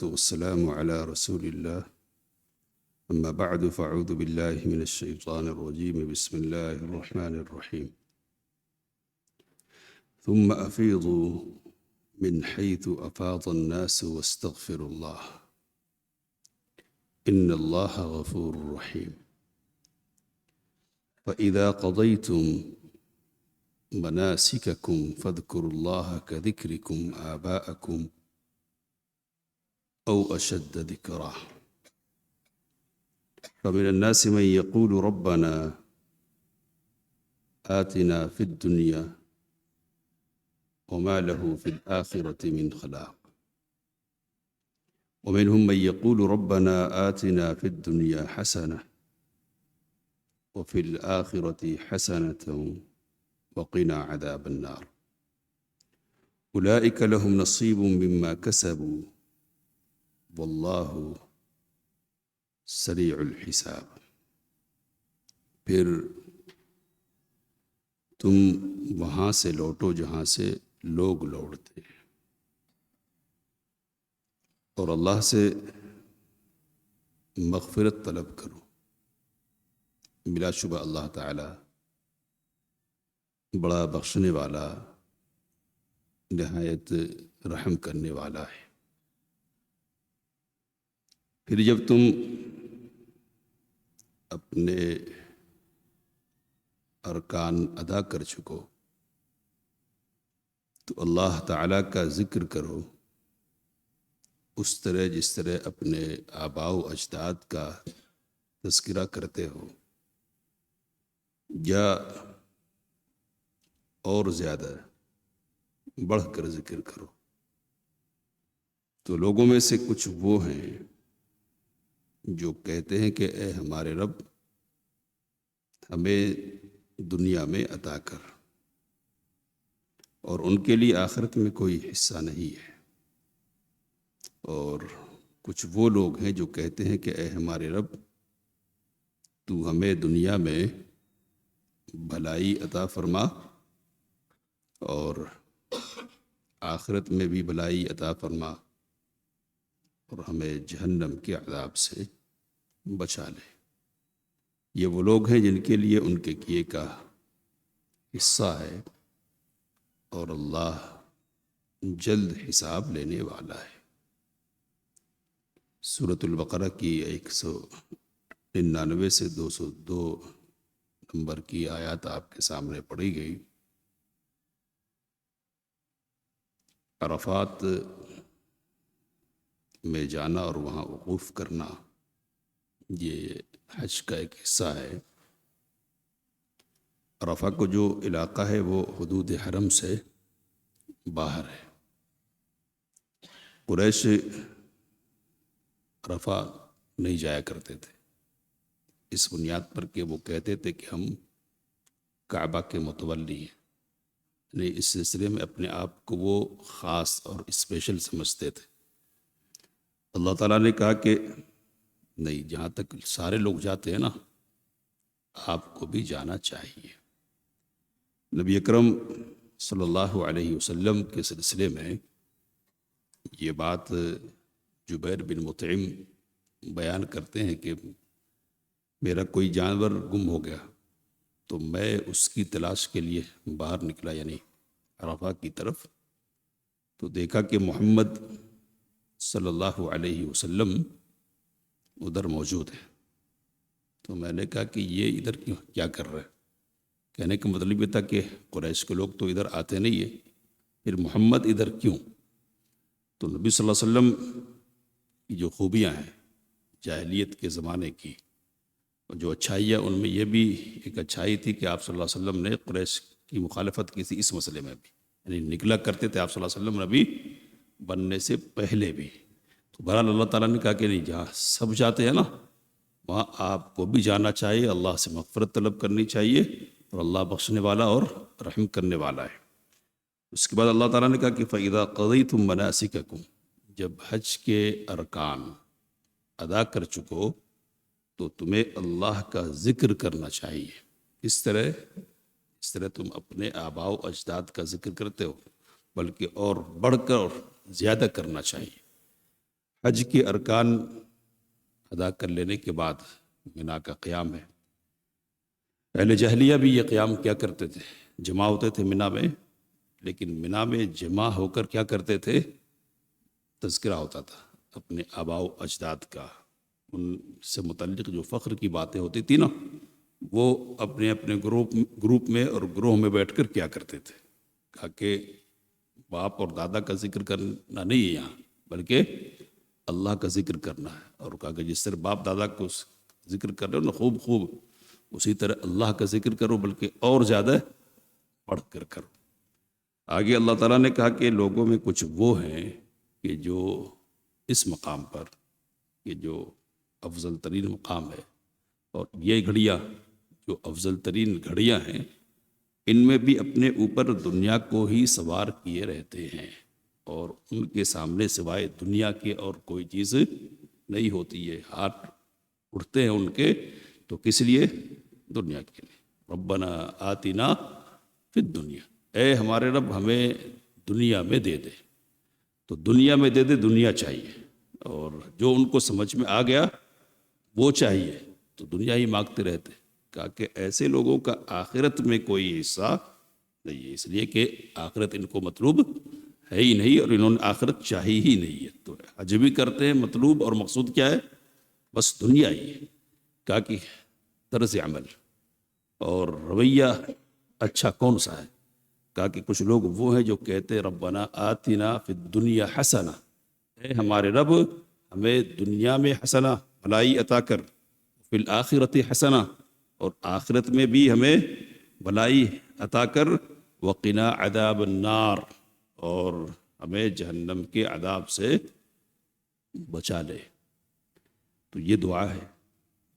والسلام على رسول الله. أما بعد فأعوذ بالله من الشيطان الرجيم. بسم الله الرحمن الرحيم. ثم أفيضوا من حيث أفاض الناس واستغفروا الله إن الله غفور رحيم. فإذا قضيتم مناسككم فاذكروا الله كذكركم آباءكم أو أشد ذكرا. فمن الناس من يقول ربنا آتنا في الدنيا وما له في الآخرة من خلاق. ومنهم من يقول ربنا آتنا في الدنيا حسنة وفي الآخرة حسنة وقنا عذاب النار. أولئك لهم نصيب مما كسبوا واللہ سریع الحساب. پھر تم وہاں سے لوٹو جہاں سے لوگ لوٹتے اور اللہ سے مغفرت طلب کرو. بلا شبہ اللہ تعالی بڑا بخشنے والا نہایت رحم کرنے والا ہے. پھر جب تم اپنے ارکان ادا کر چکو تو اللہ تعالیٰ کا ذکر کرو اس طرح جس طرح اپنے آباء و اجداد کا تذکرہ کرتے ہو، یا اور زیادہ بڑھ کر ذکر کرو. تو لوگوں میں سے کچھ وہ ہیں جو کہتے ہیں کہ اے ہمارے رب ہمیں دنیا میں عطا کر، اور ان کے لیے آخرت میں کوئی حصہ نہیں ہے. اور کچھ وہ لوگ ہیں جو کہتے ہیں کہ اے ہمارے رب تو ہمیں دنیا میں بھلائی عطا فرما اور آخرت میں بھی بھلائی عطا فرما اور ہمیں جہنم کے عذاب سے بچا لے. یہ وہ لوگ ہیں جن کے لیے ان کے کیے کا حصہ ہے اور اللہ جلد حساب لینے والا ہے. سورۃ البقرہ کی 199 سے 202 نمبر کی آیات آپ کے سامنے پڑھی گئی. عرفات میں جانا اور وہاں وقوف کرنا یہ حج کا ایک حصہ ہے. عرفہ کو جو علاقہ ہے وہ حدود حرم سے باہر ہے. قریش عرفہ نہیں جایا کرتے تھے اس بنیاد پر کہ وہ کہتے تھے کہ ہم کعبہ کے متولی ہیں، یعنی اس سلسلے میں اپنے آپ کو وہ خاص اور اسپیشل سمجھتے تھے. اللہ تعالیٰ نے کہا کہ نہیں، جہاں تک سارے لوگ جاتے ہیں نا آپ کو بھی جانا چاہیے. نبی اکرم صلی اللہ علیہ وسلم کے سلسلے میں یہ بات جبیر بن مطعم بیان کرتے ہیں کہ میرا کوئی جانور گم ہو گیا تو میں اس کی تلاش کے لیے باہر نکلا، یعنی عرفہ کی طرف، تو دیکھا کہ محمد صلی اللہ علیہ وسلم ادھر موجود ہے. تو میں نے کہا کہ یہ ادھر کیا کر رہے؟ کہنے کا مطلب یہ تھا کہ قریش کے لوگ تو ادھر آتے نہیں ہیں، پھر محمد ادھر کیوں؟ تو نبی صلی اللہ علیہ وسلم کی جو خوبیاں ہیں جاہلیت کے زمانے کی، اور جو اچھائی ہے ان میں یہ بھی ایک اچھائی تھی کہ آپ صلی اللہ علیہ وسلم نے قریش کی مخالفت کی تھی اس مسئلے میں بھی، یعنی نکلا کرتے تھے آپ صلی اللہ علیہ وسلم نبی بننے سے پہلے بھی. تو بہرحال اللہ تعالیٰ نے کہا کہ نہیں، جہاں سب جاتے ہیں نا وہاں آپ کو بھی جانا چاہیے، اللہ سے مغفرت طلب کرنی چاہیے، اور اللہ بخشنے والا اور رحم کرنے والا ہے. اس کے بعد اللہ تعالیٰ نے کہا کہ فَإِذَا قَضَيْتُم مَنَاسِكَكُم، جب حج کے ارکان ادا کر چکو تو تمہیں اللہ کا ذکر کرنا چاہیے. اس طرح تم اپنے آباء و اجداد کا ذکر کرتے ہو، بلکہ اور بڑھ کر اور زیادہ کرنا چاہیے. حج کے ارکان ادا کر لینے کے بعد منا کا قیام ہے۔ اہل جاہلیہ بھی یہ قیام کیا کرتے تھے، جمع ہوتے تھے منا میں، لیکن منا میں جمع ہو کر کیا کرتے تھے، تذکرہ ہوتا تھا اپنے آباء و اجداد کا، ان سے متعلق جو فخر کی باتیں ہوتی تھی نا، وہ اپنے اپنے گروپ میں اور گروہ میں بیٹھ کر کیا کرتے تھے۔ کہا کہ باپ اور دادا کا ذکر کرنا نہیں ہے یہاں، بلکہ اللہ کا ذکر کرنا ہے، اور کہا کہ جس طرح باپ دادا کو ذکر کر رہے ہو نا خوب خوب، اسی طرح اللہ کا ذکر کرو، بلکہ اور زیادہ پڑھ کر کرو۔ آگے اللہ تعالیٰ نے کہا کہ لوگوں میں کچھ وہ ہیں کہ جو اس مقام پر، کہ جو افضل ترین مقام ہے، اور یہ گھڑیاں جو افضل ترین گھڑیاں ہیں، ان میں بھی اپنے اوپر دنیا کو ہی سوار کیے رہتے ہیں، اور ان کے سامنے سوائے دنیا کے اور کوئی چیز نہیں ہوتی ہے۔ ہاتھ اٹھتے ہیں ان کے تو کس لیے؟ دنیا کے لیے۔ ربنا آتنا فی الدنیا، اے ہمارے رب ہمیں دنیا میں دے دے، تو دنیا میں دے دے، دنیا چاہیے، اور جو ان کو سمجھ میں آ گیا وہ چاہیے، تو دنیا ہی مانگتے رہتے۔ کہا کہ ایسے لوگوں کا آخرت میں کوئی حصہ نہیں ہے، اس لیے کہ آخرت ان کو مطلوب ہے ہی نہیں، اور انہوں نے آخرت چاہی ہی نہیں ہے، تو حج بھی کرتے ہیں، مطلوب اور مقصود کیا ہے؟ بس دنیا ہی ہے۔ کہا کہ طرز عمل اور رویہ اچھا کون سا ہے؟ کہا کہ کچھ لوگ وہ ہیں جو کہتے ربنا آتنا فی الدنیا حسنہ، اے ہمارے رب ہمیں دنیا میں حسنہ بھلائی عطا کر، فی الآخرت حسنہ، اور آخرت میں بھی ہمیں بھلائی عطا کر، وقنا عذاب النار، اور ہمیں جہنم کے عذاب سے بچا لے۔ تو یہ دعا ہے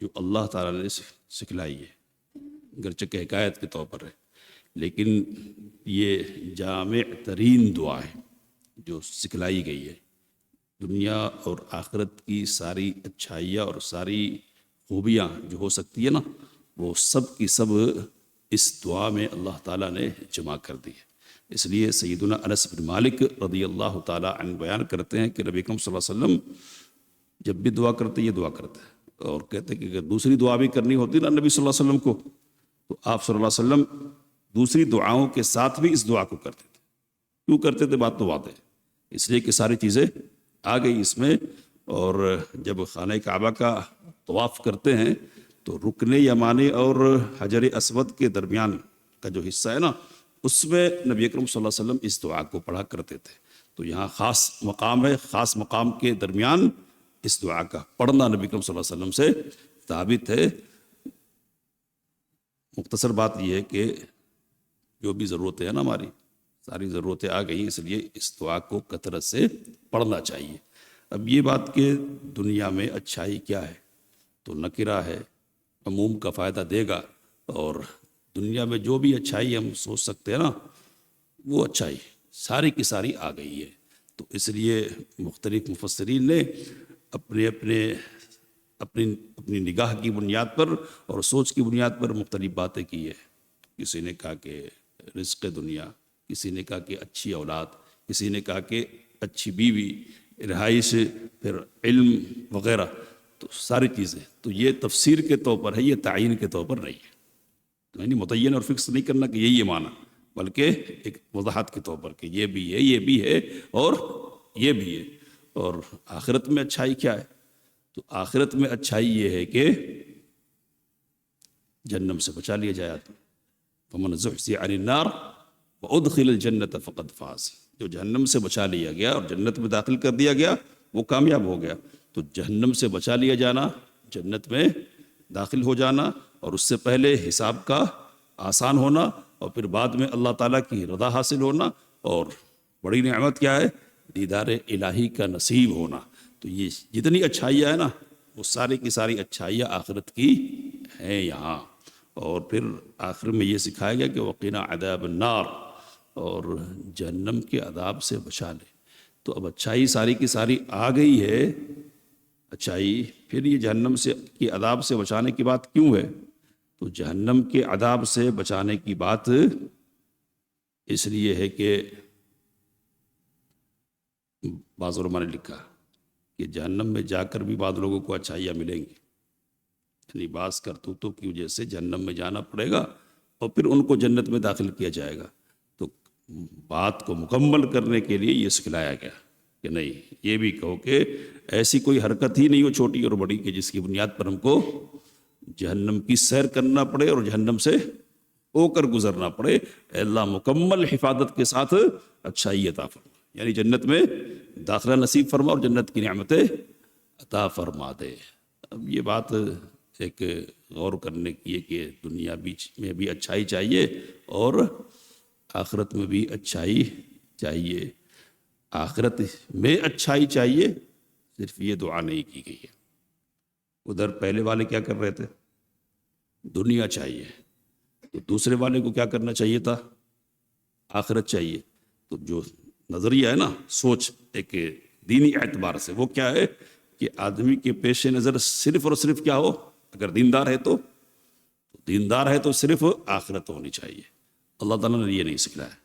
جو اللہ تعالیٰ نے سکھلائی ہے، گرچہ کہ حکایت کے طور پر ہے، لیکن یہ جامع ترین دعا ہے جو سکھلائی گئی ہے۔ دنیا اور آخرت کی ساری اچھائیاں اور ساری خوبیاں جو ہو سکتی ہے نا، وہ سب کی سب اس دعا میں اللہ تعالیٰ نے جمع کر دی ہے۔ اس لیے سیدنا انس بن مالک رضی اللہ تعالیٰ عنہ بیان کرتے ہیں کہ نبی اکرم صلی اللہ علیہ وسلم جب بھی دعا کرتے یہ دعا کرتے ہیں، اور کہتے ہیں کہ اگر دوسری دعا بھی کرنی ہوتی نا نبی صلی اللہ علیہ وسلم کو، تو آپ صلی اللہ علیہ وسلم دوسری دعاؤں کے ساتھ بھی اس دعا کو کرتے تھے۔ کیوں کرتے تھے؟ بات تو واضح ہے، اس لیے کہ ساری چیزیں آ گئی اس میں۔ اور جب خانہ کعبہ کا طواف کرتے ہیں تو رکن یمانی اور حجر اسود کے درمیان کا جو حصہ ہے نا، اس میں نبی اکرم صلی اللہ علیہ وسلم اس دعا کو پڑھا کرتے تھے۔ تو یہاں خاص مقام ہے، خاص مقام کے درمیان اس دعا کا پڑھنا نبی اکرم صلی اللہ علیہ وسلم سے ثابت ہے۔ مختصر بات یہ ہے کہ جو بھی ضرورتیں ہیں نا ہماری، ساری ضرورتیں آ گئی، اس لیے اس دعا کو کثرت سے پڑھنا چاہیے۔ اب یہ بات کہ دنیا میں اچھائی کیا ہے، تو نکرہ ہے، عموم کا فائدہ دے گا، اور دنیا میں جو بھی اچھائی ہم سوچ سکتے ہیں نا، وہ اچھائی ساری کی ساری آ گئی ہے۔ تو اس لیے مختلف مفسرین نے اپنی نگاہ کی بنیاد پر اور سوچ کی بنیاد پر مختلف باتیں کی ہے۔ کسی نے کہا کہ رزق دنیا، کسی نے کہا کہ اچھی اولاد، کسی نے کہا کہ اچھی بیوی، رہائش، پھر علم وغیرہ، تو ساری چیزیں۔ تو یہ تفسیر کے طور پر ہے، یہ تعین کے طور پر نہیں ہے، یعنی متعین اور فکس نہیں کرنا کہ یہی معنی، بلکہ ایک وضاحت کے طور پر کہ یہ بھی ہے، یہ بھی ہے، اور یہ بھی ہے۔ اور آخرت میں اچھائی کیا ہے؟ تو آخرت میں اچھائی یہ ہے کہ جہنم سے بچا لیا جائے آدمی۔ فمن زحزح عن النار وادخل الجنة فقد فاز، جو جہنم سے بچا لیا گیا اور جنت میں داخل کر دیا گیا وہ کامیاب ہو گیا۔ تو جہنم سے بچا لیا جانا، جنت میں داخل ہو جانا، اور اس سے پہلے حساب کا آسان ہونا، اور پھر بعد میں اللہ تعالیٰ کی رضا حاصل ہونا، اور بڑی نعمت کیا ہے؟ دیدار الہی کا نصیب ہونا۔ تو یہ جتنی اچھائیاں ہیں نا، وہ ساری کی ساری اچھائیاں آخرت کی ہیں یہاں۔ اور پھر آخر میں یہ سکھایا گیا کہ وقنا عذاب النار، اور جہنم کے عذاب سے بچا لے۔ تو اب اچھائی ساری کی ساری آ گئی ہے، اچھائی، پھر یہ جہنم سے کی عذاب سے بچانے کی بات کیوں ہے؟ تو جہنم کے عذاب سے بچانے کی بات اس لیے ہے کہ بعض علماء نے لکھا کہ کہ جہنم میں جا کر بھی بعض لوگوں کو اچھائیاں ملیں گی، یعنی بعض کرتوتوں کی وجہ سے جہنم میں جانا پڑے گا اور پھر ان کو جنت میں داخل کیا جائے گا۔ تو بات کو مکمل کرنے کے لیے یہ سکھلایا گیا کہ نہیں، یہ بھی کہو کہ ایسی کوئی حرکت ہی نہیں ہو چھوٹی اور بڑی کہ جس کی بنیاد پر ہم کو جہنم کی سیر کرنا پڑے اور جہنم سے ہو کر گزرنا پڑے۔ اے اللہ مکمل حفاظت کے ساتھ اچھائی عطا فرما، یعنی جنت میں داخلہ نصیب فرما اور جنت کی نعمتیں عطا فرما دے۔ اب یہ بات ایک غور کرنے کی ہے کہ دنیا میں بھی اچھائی چاہیے اور آخرت میں بھی اچھائی چاہیے۔ آخرت میں اچھائی چاہیے، صرف یہ دعا نہیں کی گئی ہے۔ ادھر پہلے والے کیا کر رہے تھے؟ دنیا چاہیے، تو دوسرے والے کو کیا کرنا چاہیے تھا؟ آخرت چاہیے۔ تو جو نظریہ ہے نا، سوچ ایک دینی اعتبار سے، وہ کیا ہے کہ آدمی کے پیش نظر صرف اور صرف کیا ہو؟ اگر دیندار ہے تو صرف آخرت ہونی چاہیے۔ اللہ تعالیٰ نے یہ نہیں سکھلایا،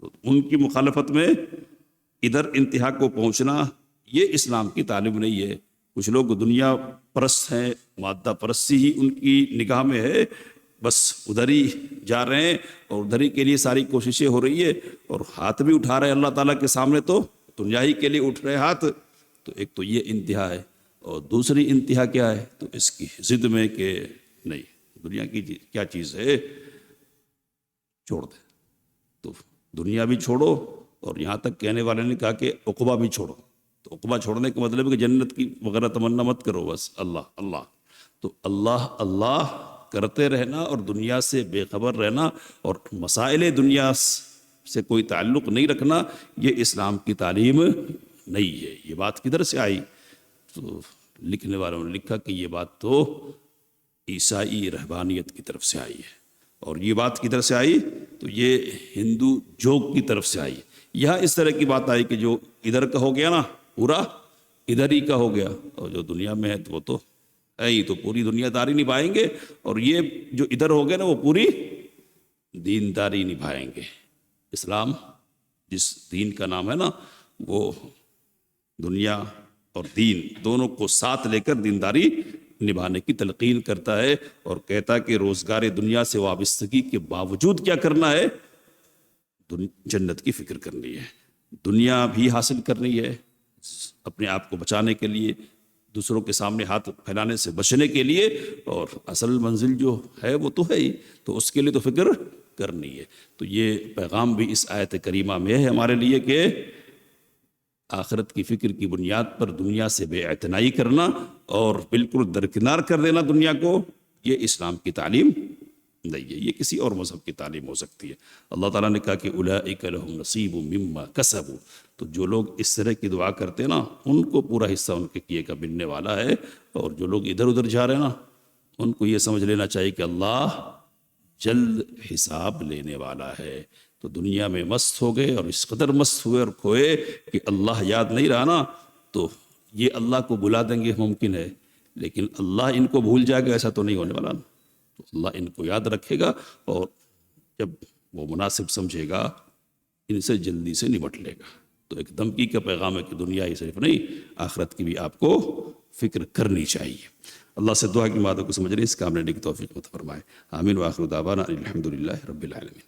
تو ان کی مخالفت میں ادھر انتہا کو پہنچنا یہ اسلام کی تعلیم نہیں ہے۔ کچھ لوگ دنیا پرست ہیں، مادہ پرستی ہی ان کی نگاہ میں ہے، بس ادھر ہی جا رہے ہیں اور ادھر ہی کے لیے ساری کوششیں ہو رہی ہے، اور ہاتھ بھی اٹھا رہے ہیں اللہ تعالیٰ کے سامنے، تو دنیا ہی کے لیے اٹھ رہے ہاتھ۔ تو ایک تو یہ انتہا ہے، اور دوسری انتہا کیا ہے؟ تو اس کی ضد میں کہ نہیں، دنیا کی کیا چیز ہے، چھوڑ دے۔ تو دنیا بھی چھوڑو، اور یہاں تک کہنے والے نے کہا کہ عقبہ بھی چھوڑو۔ تو عقبہ چھوڑنے کا مطلب ہے کہ جنت کی وغیرہ تمنا مت کرو، بس اللہ اللہ۔ تو اللہ اللہ کرتے رہنا اور دنیا سے بے خبر رہنا اور مسائل دنیا سے کوئی تعلق نہیں رکھنا، یہ اسلام کی تعلیم نہیں ہے۔ یہ بات کدھر سے آئی؟ تو لکھنے والوں نے لکھا کہ یہ بات تو عیسائی رہبانیت کی طرف سے آئی ہے، اور یہ بات کدھر سے آئی؟ تو یہ ہندو جوگ کی طرف سے آئی۔ یہاں اس طرح کی بات آئی کہ جو ادھر کا ہو گیا نا، پورا ادھر ہی کا ہو گیا، اور جو دنیا میں ہے تو وہ تو ہے ہی، تو پوری دنیا داری نبھائیں گے، اور یہ جو ادھر ہو گیا نا وہ پوری دینداری نبھائیں گے۔ اسلام جس دین کا نام ہے نا، وہ دنیا اور دین دونوں کو ساتھ لے کر دینداری نبھانے کی تلقین کرتا ہے، اور کہتا ہے کہ روزگار دنیا سے وابستگی کے باوجود کیا کرنا ہے؟ جنت کی فکر کرنی ہے، دنیا بھی حاصل کرنی ہے اپنے آپ کو بچانے کے لیے، دوسروں کے سامنے ہاتھ پھیلانے سے بچنے کے لیے، اور اصل منزل جو ہے وہ تو ہے ہی، تو اس کے لیے تو فکر کرنی ہے۔ تو یہ پیغام بھی اس آیت کریمہ میں ہے ہمارے لیے کہ آخرت کی فکر کی بنیاد پر دنیا سے بے اعتنائی کرنا اور بالکل درکنار کر دینا دنیا کو، یہ اسلام کی تعلیم نہیں ہے، یہ کسی اور مذہب کی تعلیم ہو سکتی ہے۔ اللہ تعالیٰ نے کہا کہ اولئک لہم نصیب مما کسبوا، تو جو لوگ اس طرح کی دعا کرتے ہیں نا، ان کو پورا حصہ ان کے کیے کا ملنے والا ہے، اور جو لوگ ادھر ادھر جا رہے ہیں نا، ان کو یہ سمجھ لینا چاہیے کہ اللہ جلد حساب لینے والا ہے۔ تو دنیا میں مست ہو گئے، اور اس قدر مست ہوئے اور کھوئے کہ اللہ یاد نہیں رہا نا، تو یہ اللہ کو بلا دیں گے ممکن ہے، لیکن اللہ ان کو بھول جائے گا ایسا تو نہیں ہونے والا نا۔ تو اللہ ان کو یاد رکھے گا، اور جب وہ مناسب سمجھے گا ان سے جلدی سے نمٹ لے گا۔ تو ایک دھمکی کا پیغام ہے کہ دنیا ہی صرف نہیں، آخرت کی بھی آپ کو فکر کرنی چاہیے۔ اللہ سے دعا کی باتوں کو سمجھنے، اس کام لینے کی توفیق عطا فرمائے۔ آمین وآخر دعوانا الحمدللہ رب العالمین۔